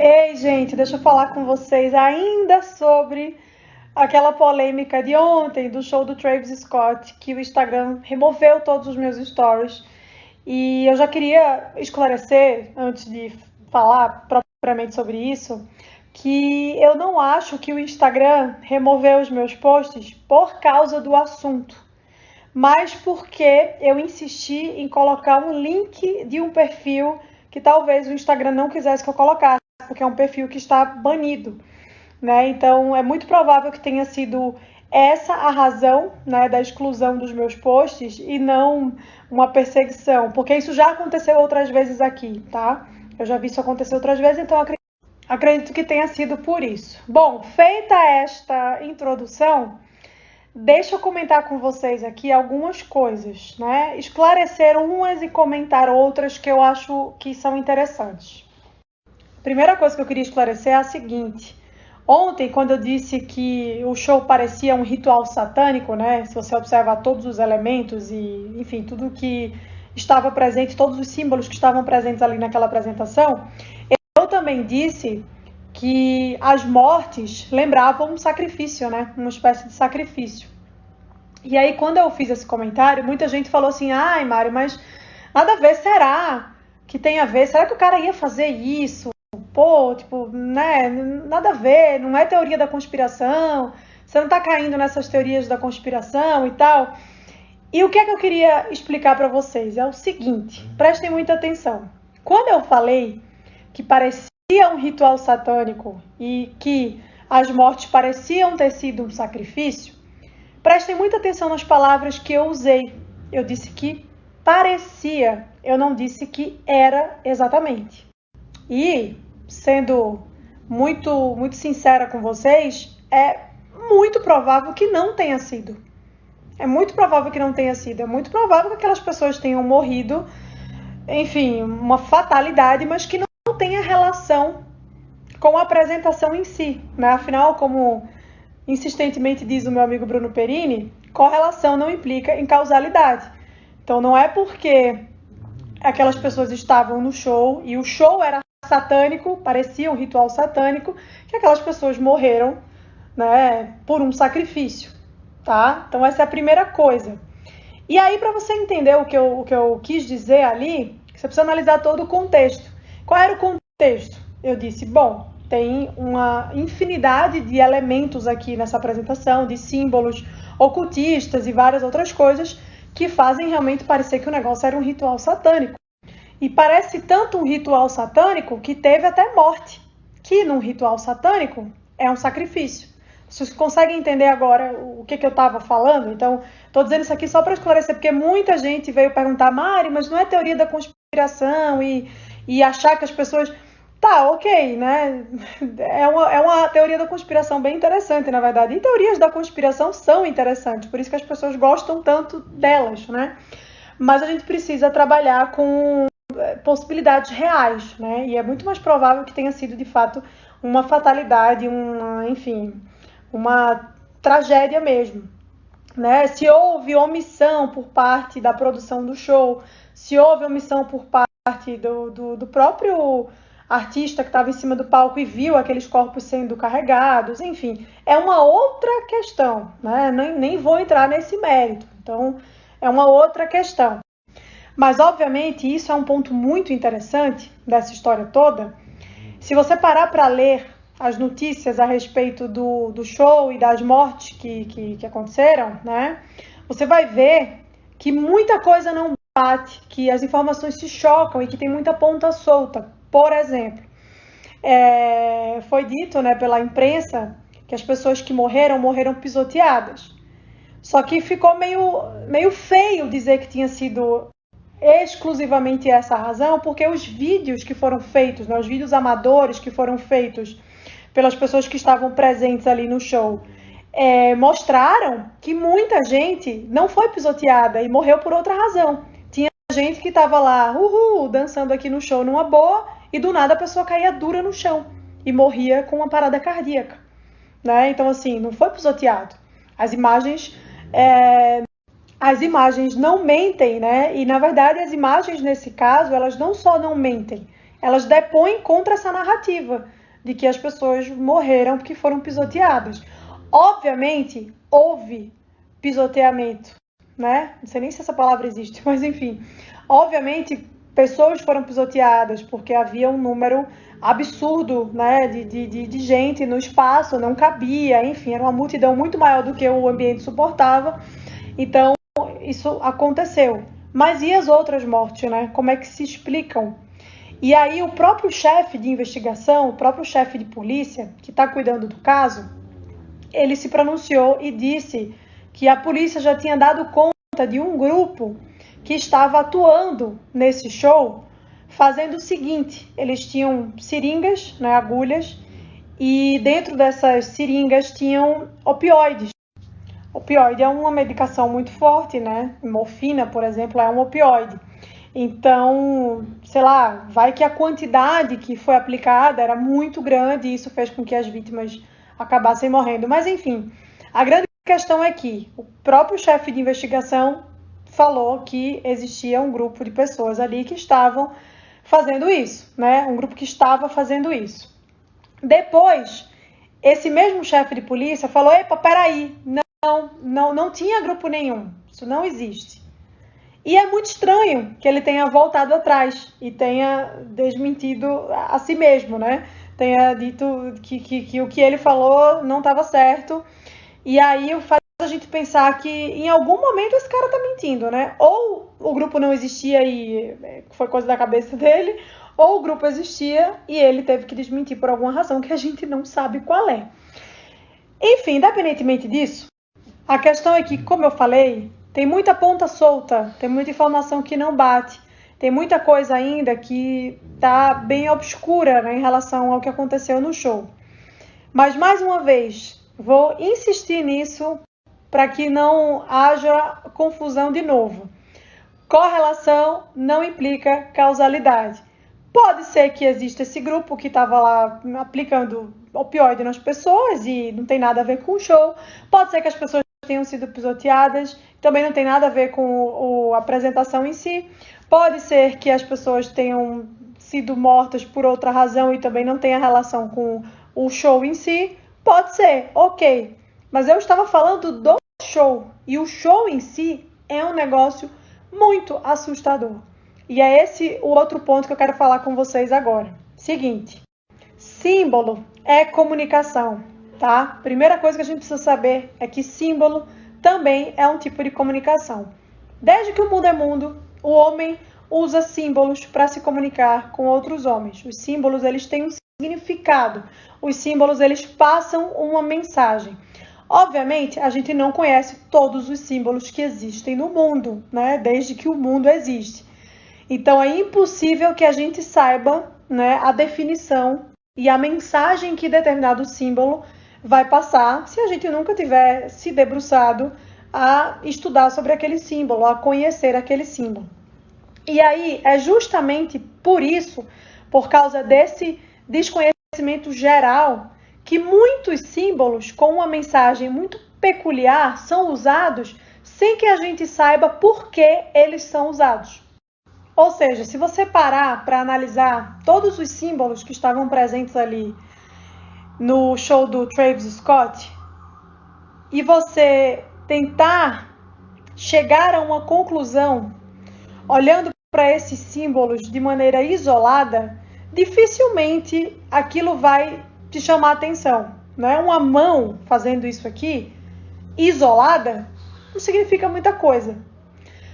Ei, gente, deixa eu falar com vocês ainda sobre aquela polêmica de ontem do show do Travis Scott, que o Instagram removeu todos os meus stories. E eu já queria esclarecer, antes de falar propriamente sobre isso, que eu não acho que o Instagram removeu os meus posts por causa do assunto, mas porque eu insisti em colocar um link de um perfil que talvez o Instagram não quisesse que eu colocasse, porque é um perfil que está banido, né? Então é muito provável que tenha sido essa a razão, né, da exclusão dos meus posts e não uma perseguição, porque isso já aconteceu outras vezes aqui, tá? Eu já vi isso acontecer outras vezes, então acredito que tenha sido por isso. Bom, feita esta introdução, deixa eu comentar com vocês aqui algumas coisas, né? Esclarecer umas e comentar outras que eu acho que são interessantes. A primeira coisa que eu queria esclarecer é a seguinte. Ontem, quando eu disse que o show parecia um ritual satânico, né? Se você observar todos os elementos e, enfim, tudo que estava presente, todos os símbolos que estavam presentes ali naquela apresentação, eu também disse que as mortes lembravam um sacrifício, né? Uma espécie de sacrifício. E aí, quando eu fiz esse comentário, muita gente falou assim: ai, Mari, mas nada a ver, será que tem a ver? Será que o cara ia fazer isso? Pô, tipo, né? Nada a ver, não é teoria da conspiração, você não tá caindo nessas teorias da conspiração e tal. E o que é que eu queria explicar para vocês? É o seguinte, prestem muita atenção. Quando eu falei que parecia um ritual satânico e que as mortes pareciam ter sido um sacrifício, prestem muita atenção nas palavras que eu usei. Eu disse que parecia, eu não disse que era exatamente. E, sendo muito sincera com vocês, é muito provável que não tenha sido. É muito provável que não tenha sido. É muito provável que aquelas pessoas tenham morrido, enfim, uma fatalidade, mas que não tenha relação com a apresentação em si, né? Afinal, como insistentemente diz o meu amigo Bruno Perini, correlação não implica em causalidade. Então não é porque aquelas pessoas estavam no show e o show era satânico, parecia um ritual satânico, que aquelas pessoas morreram, né, por um sacrifício, tá? Então essa é a primeira coisa. E aí, para você entender o que eu quis dizer ali, você precisa analisar todo o contexto. Qual era o contexto? Eu disse, bom, tem uma infinidade de elementos aqui nessa apresentação, de símbolos ocultistas e várias outras coisas que fazem realmente parecer que o negócio era um ritual satânico. E parece tanto um ritual satânico que teve até morte, que num ritual satânico é um sacrifício. Vocês conseguem entender agora o que eu estava falando? Então, estou dizendo isso aqui só para esclarecer, porque muita gente veio perguntar, Mari, mas não é teoria da conspiração e achar que as pessoas... Tá, ok, né? É uma teoria da conspiração bem interessante, na verdade. E teorias da conspiração são interessantes, por isso que as pessoas gostam tanto delas, né? Mas a gente precisa trabalhar com possibilidades reais, né? E é muito mais provável que tenha sido, de fato, uma fatalidade, enfim, uma tragédia mesmo, né? Se houve omissão por parte da produção do show, se houve omissão por parte do próprio artista que estava em cima do palco e viu aqueles corpos sendo carregados, enfim, é uma outra questão, né? Nem vou entrar nesse mérito, então é uma outra questão. Mas, obviamente, isso é um ponto muito interessante dessa história toda. Se você parar para ler as notícias a respeito do show e das mortes que aconteceram, né? Você vai ver que muita coisa não bate, que as informações se chocam e que tem muita ponta solta. Por exemplo, foi dito, né, pela imprensa que as pessoas que morreram pisoteadas. Só que ficou meio feio dizer que tinha sido exclusivamente essa razão, porque os vídeos que foram feitos, né, os vídeos amadores que foram feitos pelas pessoas que estavam presentes ali no show, mostraram que muita gente não foi pisoteada e morreu por outra razão. Tinha gente que estava lá, dançando aqui no show numa boa, e do nada a pessoa caía dura no chão e morria com uma parada cardíaca, né? Então, assim, não foi pisoteado. As imagens não mentem, né? E, na verdade, as imagens, nesse caso, elas não só não mentem, elas depõem contra essa narrativa de que as pessoas morreram porque foram pisoteadas. Obviamente, houve pisoteamento, né? Não sei nem se essa palavra existe, mas enfim. Obviamente, pessoas foram pisoteadas porque havia um número absurdo, né, de gente no espaço, não cabia, enfim, era uma multidão muito maior do que o ambiente suportava. Então, isso aconteceu. Mas e as outras mortes, né? Como é que se explicam? E aí o próprio chefe de investigação, o próprio chefe de polícia, que está cuidando do caso, ele se pronunciou e disse que a polícia já tinha dado conta de um grupo que estava atuando nesse show, fazendo o seguinte: eles tinham seringas, né, agulhas, e dentro dessas seringas tinham opioides. Opioide é uma medicação muito forte, né? Morfina, por exemplo, é um opioide. Então, sei lá, vai que a quantidade que foi aplicada era muito grande e isso fez com que as vítimas acabassem morrendo. Mas, enfim, a grande questão é que o próprio chefe de investigação falou que existia um grupo de pessoas ali que estavam fazendo isso, né? Um grupo que estava fazendo isso. Depois, esse mesmo chefe de polícia falou: epa, peraí, não tinha grupo nenhum, isso não existe. E é muito estranho que ele tenha voltado atrás e tenha desmentido a si mesmo, né? Tenha dito que o que ele falou não estava certo. E aí faz a gente pensar que em algum momento esse cara tá mentindo, né? Ou o grupo não existia e foi coisa da cabeça dele, ou o grupo existia e ele teve que desmentir por alguma razão que a gente não sabe qual é. Enfim, independentemente disso, a questão é que, como eu falei, tem muita ponta solta, tem muita informação que não bate, tem muita coisa ainda que está bem obscura, né, em relação ao que aconteceu no show. Mas, mais uma vez, vou insistir nisso para que não haja confusão de novo. Correlação não implica causalidade. Pode ser que exista esse grupo que estava lá aplicando opioide nas pessoas e não tem nada a ver com o show. Pode ser que as pessoas tenham sido pisoteadas, também não tem nada a ver com a apresentação em si. Pode ser que as pessoas tenham sido mortas por outra razão e também não tenha relação com o show em si. Pode ser, ok. Mas eu estava falando do show, e o show em si é um negócio muito assustador. E é esse o outro ponto que eu quero falar com vocês agora. Seguinte, símbolo é comunicação, tá? Primeira coisa que a gente precisa saber é que símbolo também é um tipo de comunicação. Desde que o mundo é mundo, o homem usa símbolos para se comunicar com outros homens. Os símbolos, eles têm um significado. Os símbolos, eles passam uma mensagem. Obviamente, a gente não conhece todos os símbolos que existem no mundo, né? Desde que o mundo existe. Então, é impossível que a gente saiba, né, a definição e a mensagem que determinado símbolo vai passar se a gente nunca tiver se debruçado a estudar sobre aquele símbolo, a conhecer aquele símbolo. E aí, é justamente por isso, por causa desse desconhecimento geral, que muitos símbolos com uma mensagem muito peculiar são usados sem que a gente saiba por que eles são usados. Ou seja, se você parar para analisar todos os símbolos que estavam presentes ali no show do Travis Scott e você tentar chegar a uma conclusão olhando para esses símbolos de maneira isolada, dificilmente aquilo vai te chamar a atenção. Não é uma mão fazendo isso aqui, isolada, não significa muita coisa.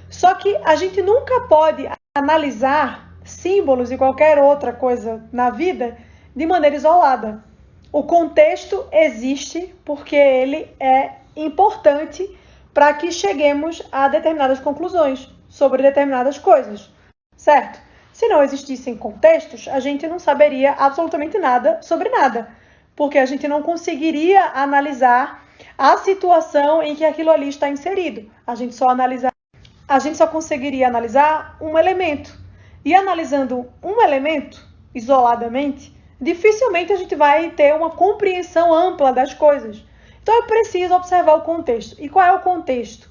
Só que a gente nunca pode analisar símbolos e qualquer outra coisa na vida de maneira isolada. O contexto existe porque ele é importante para que cheguemos a determinadas conclusões sobre determinadas coisas, certo? Se não existissem contextos, a gente não saberia absolutamente nada sobre nada, porque a gente não conseguiria analisar a situação em que aquilo ali está inserido. A gente só conseguiria analisar um elemento. E analisando um elemento isoladamente, dificilmente a gente vai ter uma compreensão ampla das coisas. Então é preciso observar o contexto. E qual é o contexto?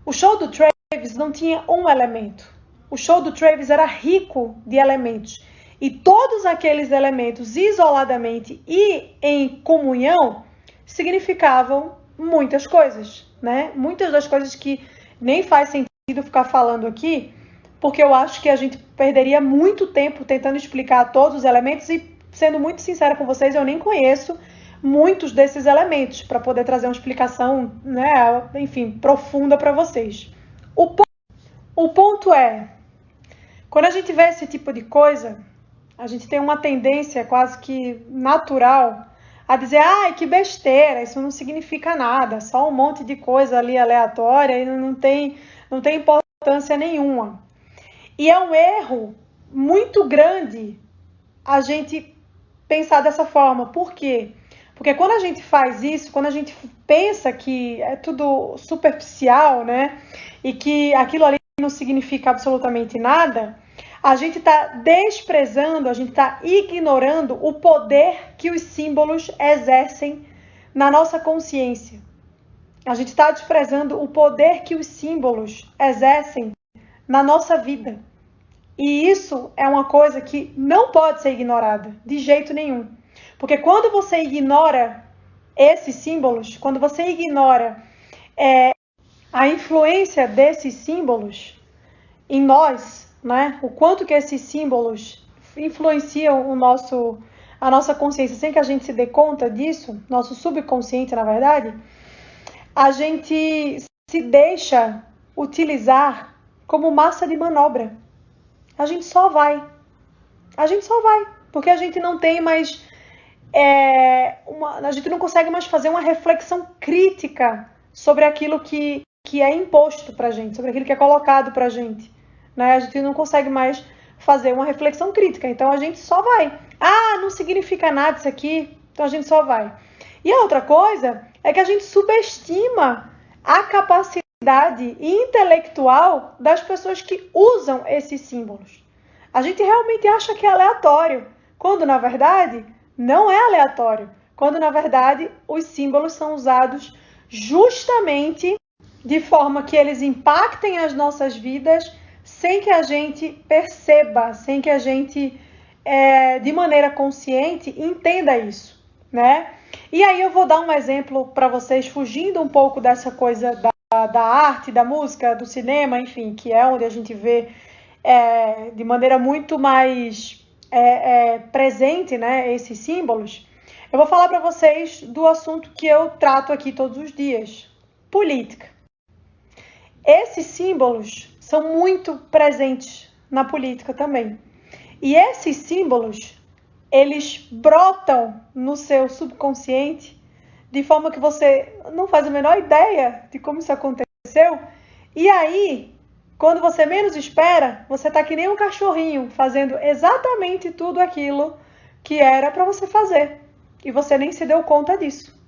O show do Travis não tinha um elemento. O show do Travis era rico de elementos. E todos aqueles elementos isoladamente e em comunhão significavam muitas coisas, né? Muitas das coisas que nem faz sentido ficar falando aqui, porque eu acho que a gente perderia muito tempo tentando explicar todos os elementos e, sendo muito sincera com vocês, eu nem conheço muitos desses elementos para poder trazer uma explicação, né, enfim, profunda para vocês. O ponto é, quando a gente vê esse tipo de coisa, a gente tem uma tendência quase que natural a dizer, ai, que besteira, isso não significa nada, só um monte de coisa ali aleatória e não tem importância nenhuma. E é um erro muito grande a gente pensar dessa forma. Por quê? Porque quando a gente faz isso, quando a gente pensa que é tudo superficial, né, e que aquilo ali não significa absolutamente nada, a gente está desprezando, a gente está ignorando o poder que os símbolos exercem na nossa consciência. A gente está desprezando o poder que os símbolos exercem na nossa vida. E isso é uma coisa que não pode ser ignorada, de jeito nenhum. Porque quando você ignora esses símbolos, quando você ignora a influência desses símbolos em nós, né? O quanto que esses símbolos influenciam a nossa consciência sem que a gente se dê conta disso, nosso subconsciente, na verdade, a gente se deixa utilizar como massa de manobra. A gente só vai. Porque a gente não tem mais a gente não consegue mais fazer uma reflexão crítica sobre aquilo que é imposto pra gente, sobre aquilo que é colocado pra gente. Né? A gente não consegue mais fazer uma reflexão crítica, então a gente só vai. Ah, não significa nada isso aqui, então a gente só vai. E a outra coisa é que a gente subestima a capacidade intelectual das pessoas que usam esses símbolos. A gente realmente acha que é aleatório, quando na verdade não é aleatório. Quando na verdade os símbolos são usados justamente de forma que eles impactem as nossas vidas sem que a gente perceba, sem que a gente, de maneira consciente, entenda isso, né? E aí eu vou dar um exemplo para vocês, fugindo um pouco dessa coisa da arte, da música, do cinema, enfim, que é onde a gente vê de maneira muito mais presente, né, esses símbolos. Eu vou falar para vocês do assunto que eu trato aqui todos os dias, política. Esses símbolos são muito presentes na política também. E esses símbolos, eles brotam no seu subconsciente de forma que você não faz a menor ideia de como isso aconteceu. E aí, quando você menos espera, você está que nem um cachorrinho fazendo exatamente tudo aquilo que era para você fazer. E você nem se deu conta disso.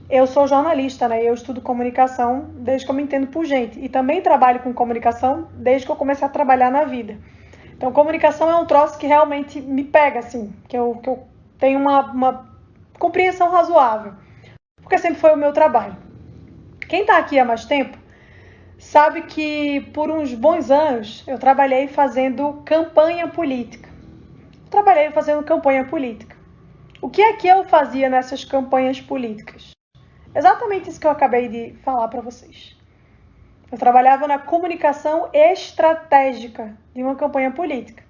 Eu sou jornalista, né? Eu estudo comunicação desde que eu me entendo por gente. E também trabalho com comunicação desde que eu comecei a trabalhar na vida. Então, comunicação é um troço que realmente me pega, assim. Que eu tenho uma compreensão razoável. Porque sempre foi o meu trabalho. Quem está aqui há mais tempo sabe que por uns bons anos eu trabalhei fazendo campanha política. O que é que eu fazia nessas campanhas políticas? Exatamente isso que eu acabei de falar para vocês. Eu trabalhava na comunicação estratégica de uma campanha política.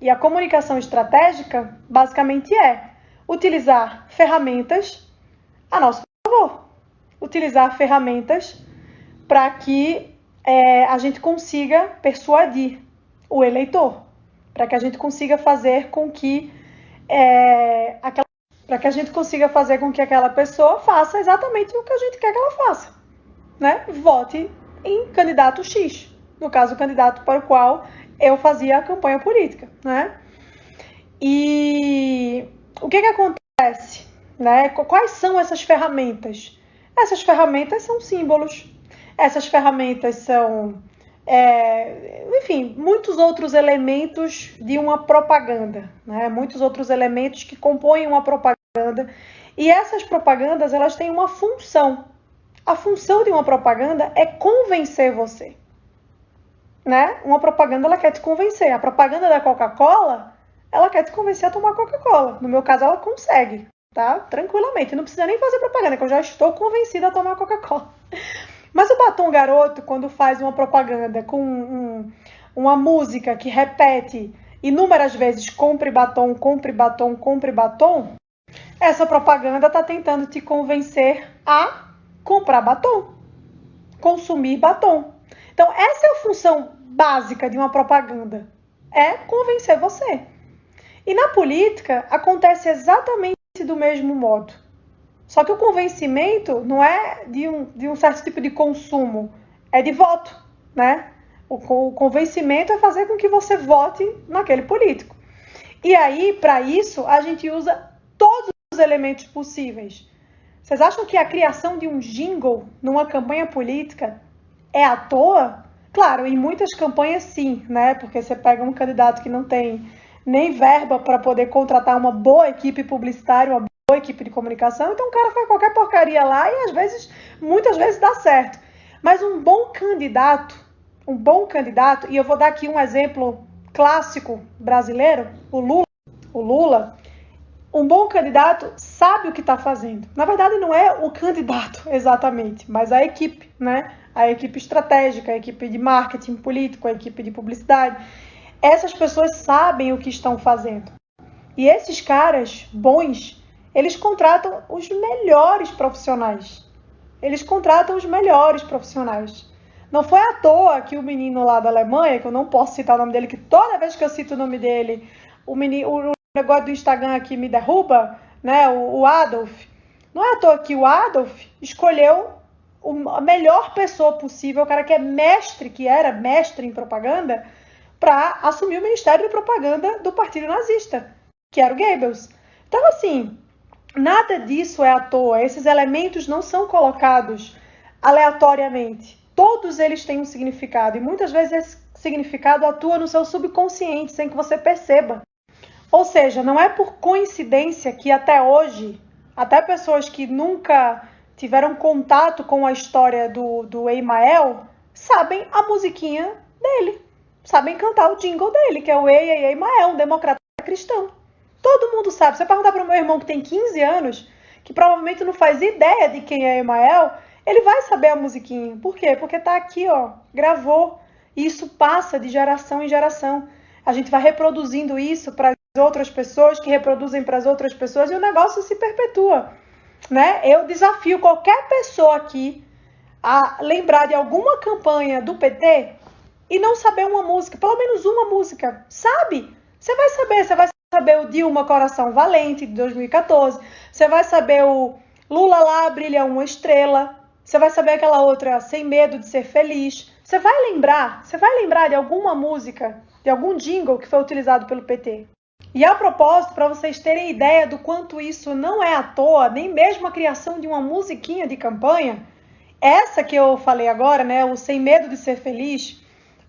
E a comunicação estratégica, basicamente, é utilizar ferramentas a nosso favor. Utilizar ferramentas para que a gente consiga persuadir o eleitor. Para que a gente consiga fazer com que aquela pessoa faça exatamente o que a gente quer que ela faça, né? Vote em candidato X, no caso, o candidato para o qual eu fazia a campanha política, né? E o que acontece, né? Quais são essas ferramentas? Essas ferramentas são símbolos, essas ferramentas são, enfim, muitos outros elementos de uma propaganda, né? Muitos outros elementos que compõem uma propaganda. E essas propagandas, elas têm uma função. A função de uma propaganda é convencer você, né? Uma propaganda, ela quer te convencer. A propaganda da Coca-Cola, ela quer te convencer a tomar Coca-Cola. No meu caso, ela consegue, tá? Tranquilamente. Não precisa nem fazer propaganda, que eu já estou convencida a tomar Coca-Cola. Mas o Batom Garoto, quando faz uma propaganda com uma música que repete inúmeras vezes compre batom, compre batom, compre batom, essa propaganda está tentando te convencer a comprar batom, consumir batom. Então, essa é a função básica de uma propaganda, é convencer você. E na política, acontece exatamente do mesmo modo. Só que o convencimento não é de um certo tipo de consumo, é de voto, né? O convencimento é fazer com que você vote naquele político. E aí, para isso, a gente usa todos os elementos possíveis. Vocês acham que a criação de um jingle numa campanha política é à toa? Claro, em muitas campanhas sim, né? Porque você pega um candidato que não tem nem verba para poder contratar uma boa equipe publicitária, uma boa equipe de comunicação, então o cara faz qualquer porcaria lá e às vezes, muitas vezes dá certo. Mas um bom candidato, e eu vou dar aqui um exemplo clássico brasileiro, o Lula, um bom candidato sabe o que está fazendo. Na verdade, não é o candidato exatamente, mas a equipe, né? A equipe estratégica, a equipe de marketing político, a equipe de publicidade. Essas pessoas sabem o que estão fazendo. E esses caras bons, eles contratam os melhores profissionais. Não foi à toa que o menino lá da Alemanha, que eu não posso citar o nome dele, que toda vez que eu cito o nome dele, o negócio do Instagram aqui me derruba, né? O Adolf. Não é à toa que o Adolf escolheu a melhor pessoa possível, o cara que era mestre em propaganda, para assumir o Ministério de Propaganda do Partido Nazista, que era o Goebbels. Então, assim, nada disso é à toa. Esses elementos não são colocados aleatoriamente. Todos eles têm um significado e muitas vezes esse significado atua no seu subconsciente sem que você perceba. Ou seja, não é por coincidência que até hoje, até pessoas que nunca tiveram contato com a história do Emael sabem a musiquinha dele, sabem cantar o jingle dele, que é o Ei, Ei, Emael, um democrata cristão. Todo mundo sabe. Se eu perguntar para o meu irmão que tem 15 anos, que provavelmente não faz ideia de quem é Emael, ele vai saber a musiquinha. Por quê? Porque tá aqui, ó, gravou. E isso passa de geração em geração. A gente vai reproduzindo isso para as outras pessoas, que reproduzem para as outras pessoas, e o negócio se perpetua, né? Eu desafio qualquer pessoa aqui a lembrar de alguma campanha do PT e não saber uma música, pelo menos uma música, sabe? Você vai saber o Dilma Coração Valente, de 2014, você vai saber o Lula lá brilha uma estrela, você vai saber aquela outra Sem Medo de Ser Feliz, você vai lembrar de alguma música, de algum jingle que foi utilizado pelo PT. E a propósito, para vocês terem ideia do quanto isso não é à toa, nem mesmo a criação de uma musiquinha de campanha, essa que eu falei agora, né, o Sem Medo de Ser Feliz,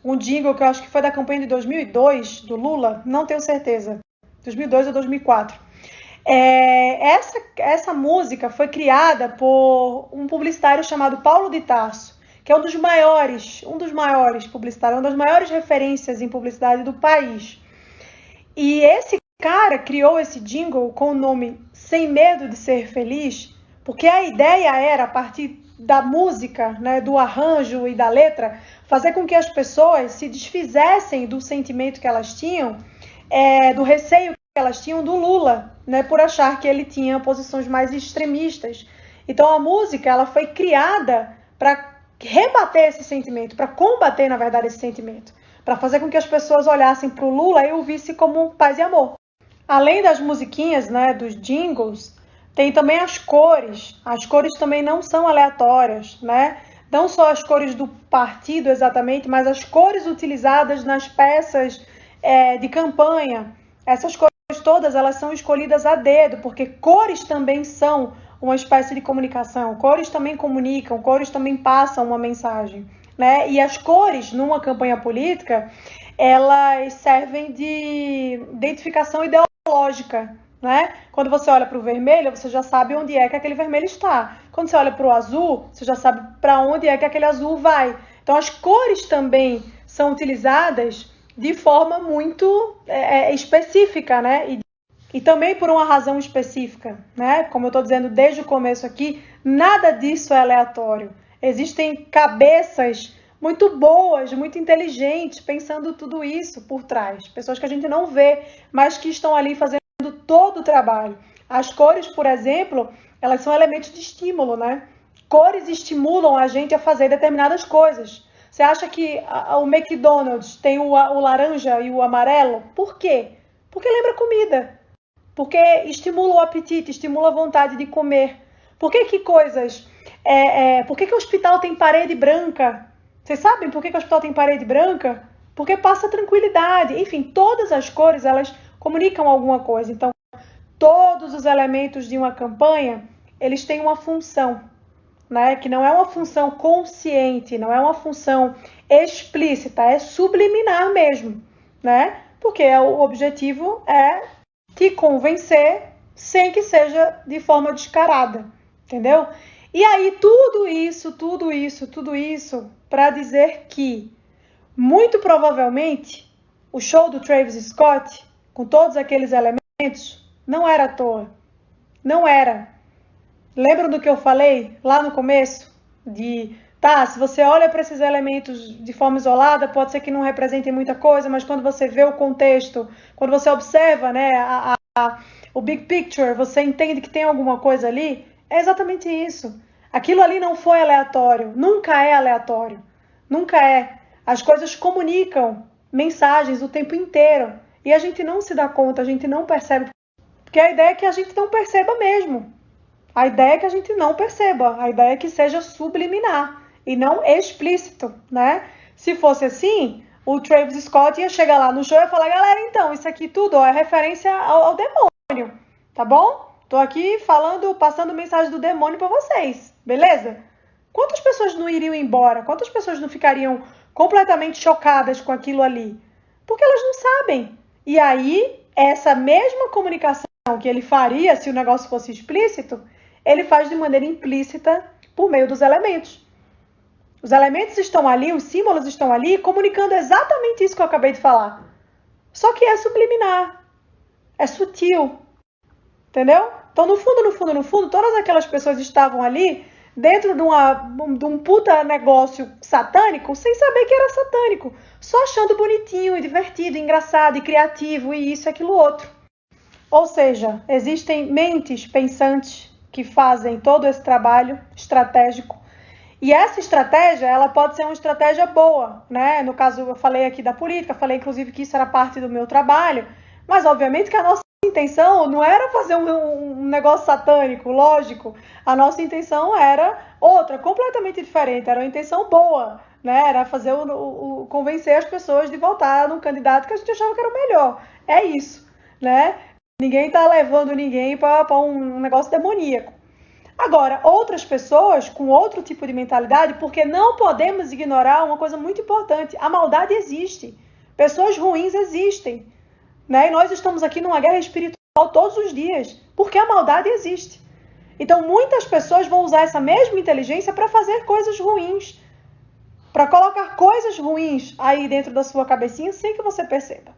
um jingle que eu acho que foi da campanha de 2002, do Lula, não tenho certeza, 2002 ou 2004. Essa música foi criada por um publicitário chamado Paulo de Tarso, que é um dos maiores publicitários, uma das maiores referências em publicidade do país. E esse cara criou esse jingle com o nome Sem Medo de Ser Feliz, porque a ideia era, a partir da música, né, do arranjo e da letra, fazer com que as pessoas se desfizessem do sentimento que elas tinham, do receio que elas tinham do Lula, né, por achar que ele tinha posições mais extremistas. Então a música ela foi criada para rebater esse sentimento, para combater, na verdade, esse sentimento, para fazer com que as pessoas olhassem para o Lula e o vissem como paz e amor. Além das musiquinhas, né, dos jingles, tem também as cores. As cores também não são aleatórias, né? Não só as cores do partido exatamente, mas as cores utilizadas nas peças de campanha. Essas cores todas elas são escolhidas a dedo, porque cores também são uma espécie de comunicação. Cores também comunicam, cores também passam uma mensagem, né? E as cores numa campanha política, elas servem de identificação ideológica, né? Quando você olha para o vermelho, você já sabe onde é que aquele vermelho está. Quando você olha para o azul, você já sabe para onde é que aquele azul vai. Então, as cores também são utilizadas de forma muito específica, né? E também por uma razão específica, né? Como eu estou dizendo desde o começo aqui, nada disso é aleatório. Existem cabeças muito boas, muito inteligentes, pensando tudo isso por trás. Pessoas que a gente não vê, mas que estão ali fazendo todo o trabalho. As cores, por exemplo, elas são elementos de estímulo, né? Cores estimulam a gente a fazer determinadas coisas. Você acha que o McDonald's tem o laranja e o amarelo? Por quê? Porque lembra comida. Porque estimula o apetite, estimula a vontade de comer. Por que por que o hospital tem parede branca? Vocês sabem por que o hospital tem parede branca? Porque passa tranquilidade. Enfim, todas as cores, elas comunicam alguma coisa. Então, todos os elementos de uma campanha, eles têm uma função, né? Que não é uma função consciente, não é uma função explícita, é subliminar mesmo, né? Porque o objetivo é te convencer sem que seja de forma descarada, entendeu? E aí tudo isso para dizer que muito provavelmente o show do Travis Scott, com todos aqueles elementos, não era à toa. Não era. Lembram do que eu falei lá no começo? Se você olha para esses elementos de forma isolada, pode ser que não representem muita coisa, mas quando você vê o contexto, quando você observa, né, o big picture, você entende que tem alguma coisa ali, é exatamente isso. Aquilo ali não foi aleatório, nunca é aleatório, nunca é. As coisas comunicam mensagens o tempo inteiro e a gente não se dá conta, a gente não percebe, porque a ideia é que a gente não perceba mesmo. A ideia é que a gente não perceba, a ideia é que seja subliminar e não explícito, né? Se fosse assim, o Travis Scott ia chegar lá no show e ia falar, galera, então, isso aqui tudo é referência ao demônio, tá bom? Tô aqui passando mensagem do demônio para vocês, beleza? Quantas pessoas não iriam embora? Quantas pessoas não ficariam completamente chocadas com aquilo ali? Porque elas não sabem. E aí, essa mesma comunicação que ele faria se o negócio fosse explícito, ele faz de maneira implícita por meio dos elementos. Os elementos estão ali, os símbolos estão ali, comunicando exatamente isso que eu acabei de falar. Só que é subliminar, é sutil, entendeu? Então, no fundo, todas aquelas pessoas estavam ali dentro de um puta negócio satânico, sem saber que era satânico, só achando bonitinho e divertido, engraçado e criativo e isso e aquilo outro. Ou seja, existem mentes pensantes que fazem todo esse trabalho estratégico. E essa estratégia, ela pode ser uma estratégia boa, né? No caso, eu falei aqui da política, falei inclusive que isso era parte do meu trabalho, mas obviamente que a nossa intenção não era fazer um negócio satânico, lógico. A nossa intenção era outra, completamente diferente, era uma intenção boa, né? Era fazer convencer as pessoas de votar num candidato que a gente achava que era o melhor. É isso, né? Ninguém está levando ninguém para um negócio demoníaco. Agora, outras pessoas com outro tipo de mentalidade, porque não podemos ignorar uma coisa muito importante: a maldade existe, pessoas ruins existem, né? E nós estamos aqui numa guerra espiritual todos os dias, porque a maldade existe. Então, muitas pessoas vão usar essa mesma inteligência para fazer coisas ruins, para colocar coisas ruins aí dentro da sua cabecinha sem que você perceba.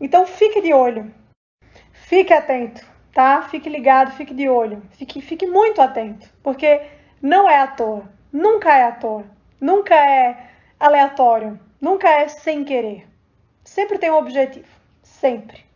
Então, fique de olho. Fique atento, tá? Fique ligado, fique de olho. Fique muito atento, porque não é à toa. Nunca é à toa. Nunca é aleatório. Nunca é sem querer. Sempre tem um objetivo. Sempre.